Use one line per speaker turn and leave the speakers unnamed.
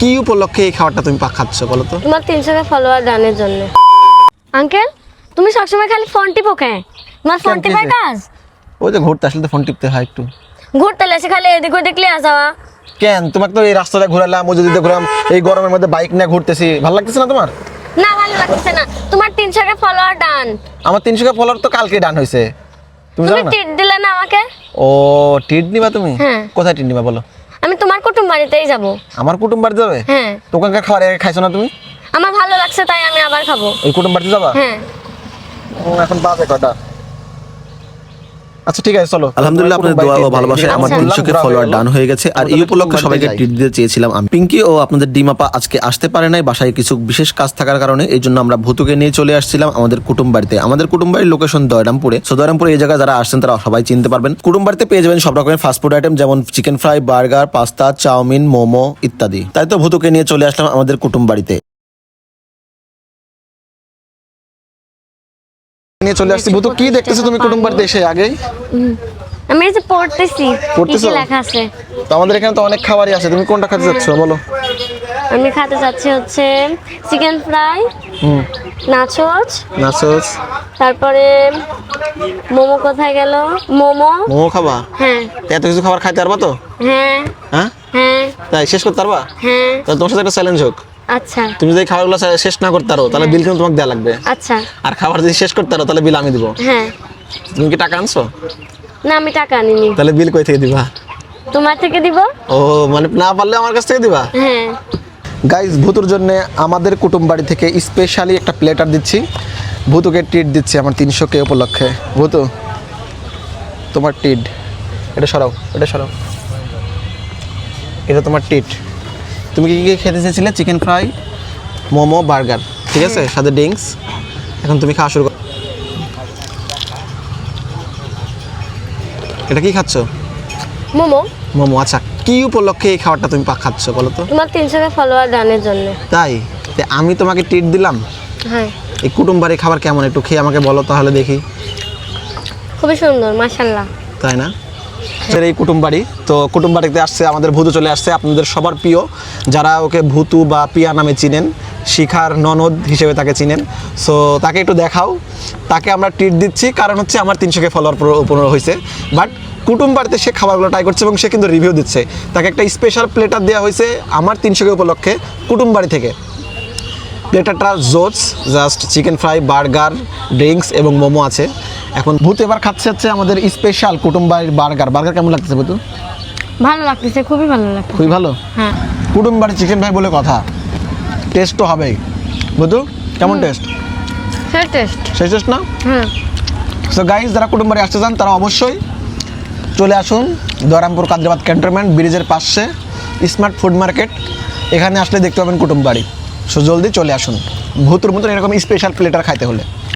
কি উপলক্ষে এই খাবারটা তুমি খাচ্ছ বলো তো?
তোমার 300 ফলোয়ার ডানের জন্য। আঙ্কেল তুমি সবসময় খালি ফোন টিপো কেন? তোমার ফোন টিপার কাজ?
ওই যে ঘুরতে আসলে তো ফোন টিপতে হয় একটু।
ঘুরতে এসে খালি এদিক ওদিক লিয়ে যাওয়া
কেন? তোমাকে তো এই রাস্তাটা ঘুরালাম, মসজিদে ঘুরাম, এই গরমের মধ্যে বাইক নিয়ে ঘুরতেছি, ভালো লাগতেছে না তোমার?
না ভালো লাগছে না। তোমার 300 ফলোয়ার ডান।
আমার 300 ফলোয়ার তো কালকে ডান হয়েছে, তুমি জানো না?
ট্রিট দিলে না আমাকে?
ও ট্রিট নিবা তুমি?
হ্যাঁ।
কোথায় ট্রিট নিবা বলো?
আমি তোমার কুটুম বাড়িতেই যাব।
আমার কুটুম বাড়িতে যাবে?
হ্যাঁ।
দোকানকার খাবার আগে খাইছো না তুমি?
আমার ভালো লাগছে তাই আমি আবার খাবো।
ওই কুটুম বাড়িতে যাবা?
হ্যাঁ।
এখন বাজে কটা? আচ্ছা ঠিক আছে চলো।
আলহামদুলিল্লাহ আপনাদের দোয়া ও ভালোবাসায় আমার 300 ফলোয়ার ডান হয়ে গেছে। আর এই উপলক্ষে সবাইকে ট্রিট দিতে চেয়েছিলাম আমি। পিঙ্কি ও আপনাদের ডিমাপা আজকে আসতে পারে নাই, বাসায় কিছু বিশেষ কাজ থাকার কারণে। এই জন্য আমরা ভুতুকে নিয়ে চলে আসছিলাম আমাদের কুটুম বাড়িতে। আমাদের কুটুম বাড়ির লোকেশন দয়রামপুরে। সো দয়রামপুরে এই জায়গায় যারা আসছেন তারা সবাই চিনতে পারবেন। কুটুম বাড়িতে পেয়ে যাবেন সব রকমের ফাস্টফুড আইটেম, যেমন chicken fry, burger, pasta, chow mein, momo ইত্যাদি। তাই তো ভুতুকে নিয়ে চলে আসলাম আমাদের কুটুম বাড়িতে।
নিয়ে চলে আসছি। ভুতু কি দেখতেছো তুমি কুটুম বাড়িতে এসে? আগেই
আমি এই যে পড়তেছি কি
পড়তেছো?
কি লেখা আছে।
তো আমাদের এখানে তো অনেক খাবারই আছে, তুমি কোনটা খেতে যাচ্ছ বলো?
আমি খেতে যাচ্ছি হচ্ছে চিকেন ফ্রাই, নাচোস,
নাচোস।
তারপরে মোমো কোথায় গেল? মোমো।
মোমো খাবা?
হ্যাঁ
এত কিছু খাবার খাইতে পারবা তো?
হ্যাঁ
হ্যাঁ
হ্যাঁ
তাই শেষ করতে পারবা?
হ্যাঁ।
তাহলে তোমার সাথে একটা চ্যালেঞ্জ হোক।
আচ্ছা
তুমি যদি এই খাবারগুলো শেষ না করতে পারো তাহলে বিল কিন্তু তোমাকে দেওয়া লাগবে।
আচ্ছা।
আর খাবার যদি শেষ করতে পারো তাহলে বিল আমি দিব।
হ্যাঁ।
তুমি কি টাকা আনছো?
না আমি টাকা আনিনি।
তাহলে বিল কই থেকে দিবা?
তোমার থেকে দিব।
ও মানে না পারলে আমার কাছ থেকে দিবা?
হ্যাঁ।
গাইজ ভুতুর জন্য আমাদের কুটুম বাড়ি থেকে স্পেশালি একটা প্লেটার দিচ্ছি। ভুতুকে ট্রিট দিচ্ছি আমার 300 উপলক্ষে। ভুতু তোমার ট্রিট, এটা সরাও, এটা সরাও, এটা তোমার ট্রিট। তুমি কি কি খেতে চেয়েছিলে? চিকেন ফ্রাই, মোমো, বার্গার, ঠিক আছে, সাথে ড্রিঙ্কস। এখন তুমি খাওয়া শুরু করো। এটা কি খাচ্ছ?
মোমো।
মোমো। আচ্ছা কি উপলক্ষে এই খাবারটা তুমি খাচ্ছ বলো তো?
তোমার 300 ফলোয়ার ডানের জন্য।
তাই আমি তোমাকে ট্রিট দিলাম।
হ্যাঁ।
এই কুটুম বাড়ির খাবার কেমন একটু খেয়ে আমাকে বলো তাহলে দেখি।
খুবই সুন্দর মাশাআল্লাহ।
তাই না? এই কুটুম বাড়ি, তো কুটুম বাড়িতে আসছে আমাদের ভুতু চলে আসছে, আপনাদের সবার প্রিয়, যারা ওকে ভুতু বা পিয়া নামে চিনেন, শিখার ননদ হিসেবে তাকে চিনেন। সো তাকে একটু দেখাও। তাকে আমরা ট্রিট দিচ্ছি কারণ হচ্ছে আমার 300 ফলোয়ার উপর হয়েছে। বাট কুটুম বাড়িতে সে খাবারগুলো ট্রাই করছে এবং সে কিন্তু রিভিউ দিচ্ছে। তাকে একটা স্পেশাল প্লেটার দেওয়া হয়েছে আমার 300 উপলক্ষে কুটুম বাড়ি থেকে। প্লেটারটা জোস, just chicken fry, burger, drinks এবং মোমো আছে। এখন ভূত এবার খাচ্ছে হচ্ছে আমাদের স্পেশাল কুটুম বাড়ির বার্গার। বার্গার কেমন লাগতেছে ভূতু?
ভালো লাগতেছে, খুবই ভালো লাগছে।
খুবই ভালো।
হ্যাঁ।
কুটুম বাড়ির চিকেন ফ্রাই বলে কথা, টেস্ট তো হবেই। ভূতু কেমন টেস্ট?
সেই টেস্ট।
সেই টেস্ট না?
হ্যাঁ।
সো গাইজ যারা কুটুম বাড়ি আসতে চান তারা অবশ্যই চলে আসুন দয়রামপুর কাদরাবাদ ক্যান্টনমেন্ট ব্রিজের পাশে স্মার্ট ফুড মার্কেট। এখানে আসলে দেখতে পাবেন কুটুম বাড়ি। সো জলদি চলে আসুন ভূতুর মতন এরকম স্পেশাল প্লেটার খাইতে হলে।